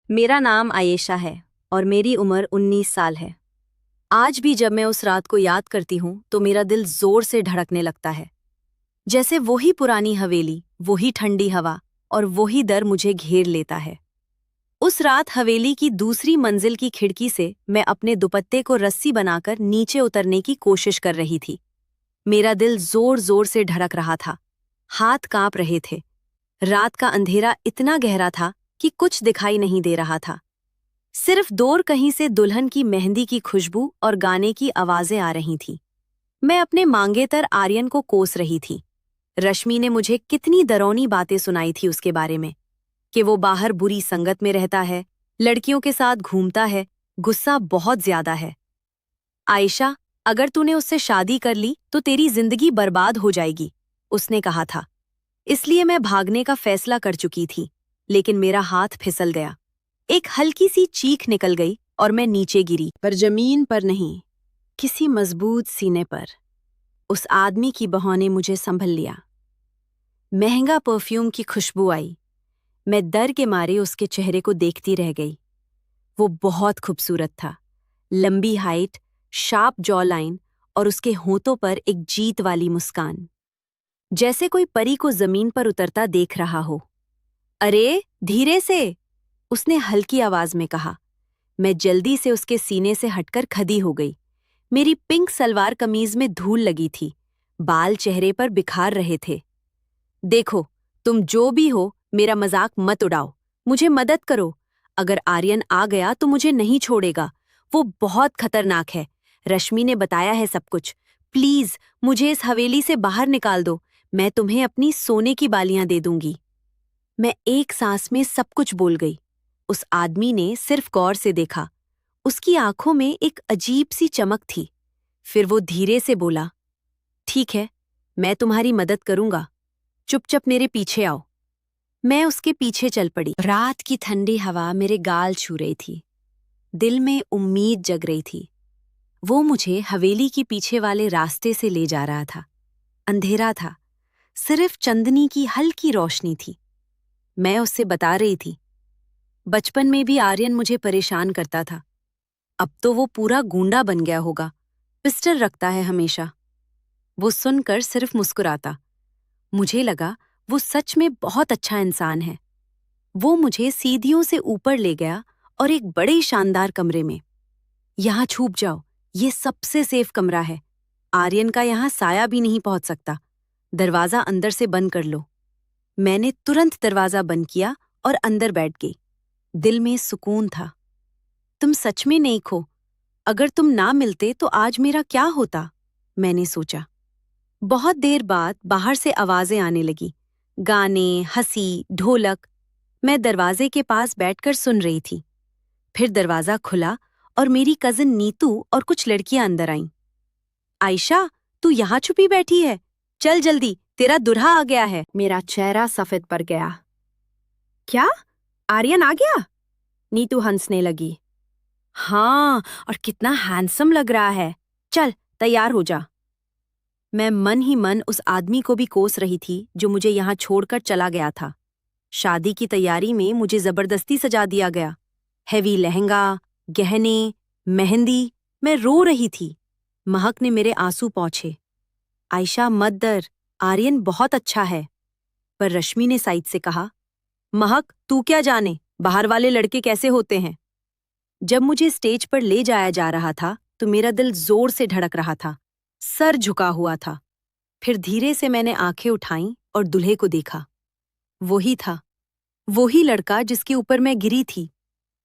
मेरा नाम आयेशा है और मेरी उम्र 19 साल है। आज भी जब मैं उस रात को याद करती हूँ तो मेरा दिल जोर से धड़कने लगता है। जैसे वही पुरानी हवेली, वही ठंडी हवा और वही डर मुझे घेर लेता है। उस रात हवेली की दूसरी मंजिल की खिड़की से मैं अपने दुपट्टे को रस्सी बनाकर नीचे उतरने की कोशिश कर रही थी। मेरा दिल जोर जोर से धड़क रहा था, हाथ कांप रहे थे। रात का अंधेरा इतना गहरा था कि कुछ दिखाई नहीं दे रहा था। सिर्फ दूर कहीं से दुल्हन की मेहंदी की खुशबू और गाने की आवाजें आ रही थीं। मैं अपने मांगेतर आर्यन को कोस रही थी। रश्मि ने मुझे कितनी डरावनी बातें सुनाई थी उसके बारे में, कि वो बाहर बुरी संगत में रहता है, लड़कियों के साथ घूमता है, गुस्सा बहुत ज्यादा है। आयशा, अगर तूने उससे शादी कर ली तो तेरी जिंदगी बर्बाद हो जाएगी, उसने कहा था। इसलिए मैं भागने का फैसला कर चुकी थी, लेकिन मेरा हाथ फिसल गया। एक हल्की सी चीख निकल गई और मैं नीचे गिरी, पर जमीन पर नहीं, किसी मजबूत सीने पर। उस आदमी की बहू ने मुझे संभल लिया। महंगा परफ्यूम की खुशबू आई। मैं डर के मारे उसके चेहरे को देखती रह गई। वो बहुत खूबसूरत था, लंबी हाइट, शार्प जॉ लाइन और उसके होंठों पर एक जीत वाली मुस्कान, जैसे कोई परी को जमीन पर उतरता देख रहा हो। अरे धीरे से, उसने हल्की आवाज में कहा। मैं जल्दी से उसके सीने से हटकर खड़ी हो गई। मेरी पिंक सलवार कमीज में धूल लगी थी, बाल चेहरे पर बिखार रहे थे। देखो, तुम जो भी हो, मेरा मजाक मत उड़ाओ, मुझे मदद करो। अगर आर्यन आ गया तो मुझे नहीं छोड़ेगा, वो बहुत खतरनाक है। रश्मि ने बताया है सब कुछ। प्लीज मुझे इस हवेली से बाहर निकाल दो, मैं तुम्हें अपनी सोने की बालियां दे दूंगी। मैं एक सांस में सब कुछ बोल गई। उस आदमी ने सिर्फ गौर से देखा। उसकी आंखों में एक अजीब सी चमक थी। फिर वो धीरे से बोला, ठीक है, मैं तुम्हारी मदद करूंगा, चुपचाप मेरे पीछे आओ। मैं उसके पीछे चल पड़ी। रात की ठंडी हवा मेरे गाल छू रही थी, दिल में उम्मीद जग रही थी। वो मुझे हवेली के पीछे वाले रास्ते से ले जा रहा था। अंधेरा था, सिर्फ चांदनी की हल्की रोशनी थी। मैं उससे बता रही थी, बचपन में भी आर्यन मुझे परेशान करता था, अब तो वो पूरा गूंडा बन गया होगा, पिस्टल रखता है हमेशा। वो सुनकर सिर्फ मुस्कुराता। मुझे लगा वो सच में बहुत अच्छा इंसान है। वो मुझे सीढ़ियों से ऊपर ले गया और एक बड़े शानदार कमरे में। यहाँ छुप जाओ, ये सबसे सेफ कमरा है। आर्यन का यहाँ साया भी नहीं पहुंच सकता। दरवाजा अंदर से बंद कर लो। मैंने तुरंत दरवाजा बंद किया और अंदर बैठ गई। दिल में सुकून था। तुम सच में नहीं खो। अगर तुम ना मिलते तो आज मेरा क्या होता, मैंने सोचा। बहुत देर बाद बाहर से आवाजें आने लगी, गाने, हंसी, ढोलक। मैं दरवाजे के पास बैठकर सुन रही थी। फिर दरवाजा खुला और मेरी कजिन नीतू और कुछ लड़कियां अंदर आईं। आयशा, तू यहाँ छुपी बैठी है? चल जल्दी, तेरा दुल्हा आ गया है। मेरा चेहरा सफेद पड़ गया। क्या? आर्यन आ गया? नीतू हंसने लगी। हाँ, और कितना हैंडसम लग रहा है। चल तैयार हो जा। मैं मन ही मन उस आदमी को भी कोस रही थी जो मुझे यहाँ छोड़कर चला गया था। शादी की तैयारी में मुझे जबरदस्ती सजा दिया गया। हैवी लहंगा, गहने, मेहंदी। मैं रो रही थी। महक ने मेरे आंसू पोंछे। आयशा मत डर, आर्यन बहुत अच्छा है। पर रश्मि ने साइड से कहा, महक तू क्या जाने बाहर वाले लड़के कैसे होते हैं। जब मुझे स्टेज पर ले जाया जा रहा था तो मेरा दिल जोर से धड़क रहा था, सर झुका हुआ था। फिर धीरे से मैंने आंखें उठाईं और दूल्हे को देखा। वही था, वही लड़का जिसके ऊपर मैं गिरी थी,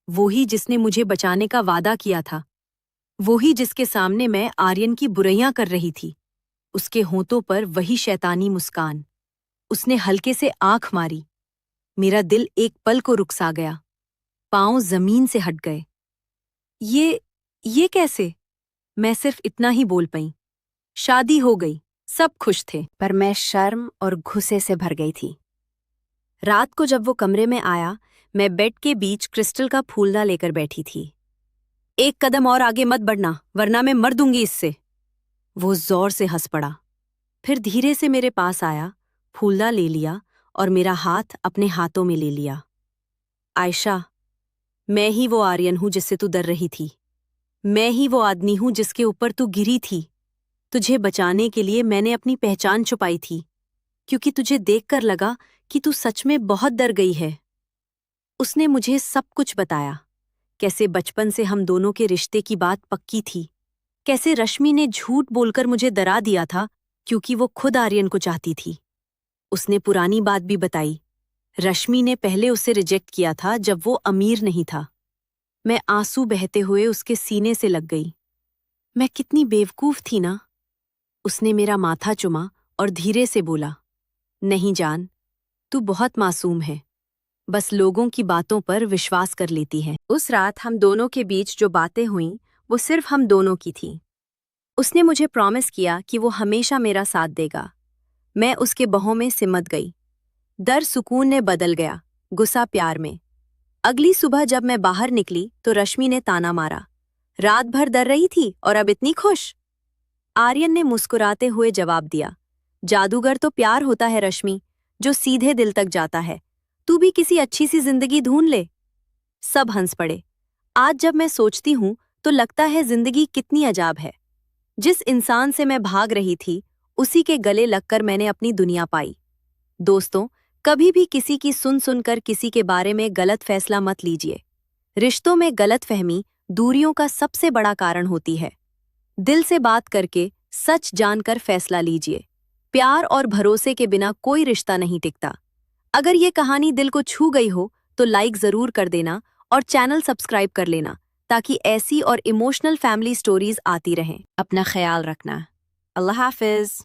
वही जिसने मुझे बचाने का वादा किया था, वही जिसके सामने मैं आर्यन की बुराइयां कर रही थी। उसके होंठों पर वही शैतानी मुस्कान। उसने हल्के से आंख मारी। मेरा दिल एक पल को रुक सा गया, पांव जमीन से हट गए। ये कैसे? मैं सिर्फ इतना ही बोल पाई। शादी हो गई, सब खुश थे, पर मैं शर्म और गुस्से से भर गई थी। रात को जब वो कमरे में आया, मैं बेड के बीच क्रिस्टल का फूलदान लेकर बैठी थी। एक कदम और आगे मत बढ़ना, वरना मैं मर दूंगी इससे। वो जोर से हंस पड़ा। फिर धीरे से मेरे पास आया, फूलदान ले लिया और मेरा हाथ अपने हाथों में ले लिया। आयशा, मैं ही वो आर्यन हूं जिससे तू डर रही थी। मैं ही वो आदमी हूं जिसके ऊपर तू गिरी थी। तुझे बचाने के लिए मैंने अपनी पहचान छुपाई थी, क्योंकि तुझे देखकर लगा कि तू सच में बहुत डर गई है। उसने मुझे सब कुछ बताया, कैसे बचपन से हम दोनों के रिश्ते की बात पक्की थी, कैसे रश्मि ने झूठ बोलकर मुझे डरा दिया था क्योंकि वो खुद आर्यन को चाहती थी। उसने पुरानी बात भी बताई। रश्मि ने पहले उसे रिजेक्ट किया था जब वो अमीर नहीं था। मैं आंसू बहते हुए उसके सीने से लग गई। मैं कितनी बेवकूफ थी ना। उसने मेरा माथा चुमा और धीरे से बोला, नहीं जान, तू बहुत मासूम है, बस लोगों की बातों पर विश्वास कर लेती है। उस रात हम दोनों के बीच जो बातें हुईं वो सिर्फ हम दोनों की थी। उसने मुझे प्रॉमिस किया कि वो हमेशा मेरा साथ देगा। मैं उसके बाहों में सिमट गई। डर सुकून ने बदल गया, गुस्सा प्यार में। अगली सुबह जब मैं बाहर निकली तो रश्मि ने ताना मारा, रात भर डर रही थी और अब इतनी खुश। आर्यन ने मुस्कुराते हुए जवाब दिया, जादूगर तो प्यार होता है रश्मि, जो सीधे दिल तक जाता है। तू भी किसी अच्छी सी जिंदगी ढूंढ ले। सब हंस पड़े। आज जब मैं सोचती हूं तो लगता है जिंदगी कितनी अजाब है। जिस इंसान से मैं भाग रही थी उसी के गले लगकर मैंने अपनी दुनिया पाई। दोस्तों, कभी भी किसी की सुन सुनकर किसी के बारे में गलत फैसला मत लीजिए। रिश्तों में गलतफहमी दूरियों का सबसे बड़ा कारण होती है। दिल से बात करके, सच जानकर फैसला लीजिए। प्यार और भरोसे के बिना कोई रिश्ता नहीं टिकता। अगर ये कहानी दिल को छू गई हो तो लाइक जरूर कर देना और चैनल सब्सक्राइब कर लेना, ताकि ऐसी और इमोशनल फैमिली स्टोरीज आती रहें। अपना ख्याल रखना। अल्लाह हाफिज।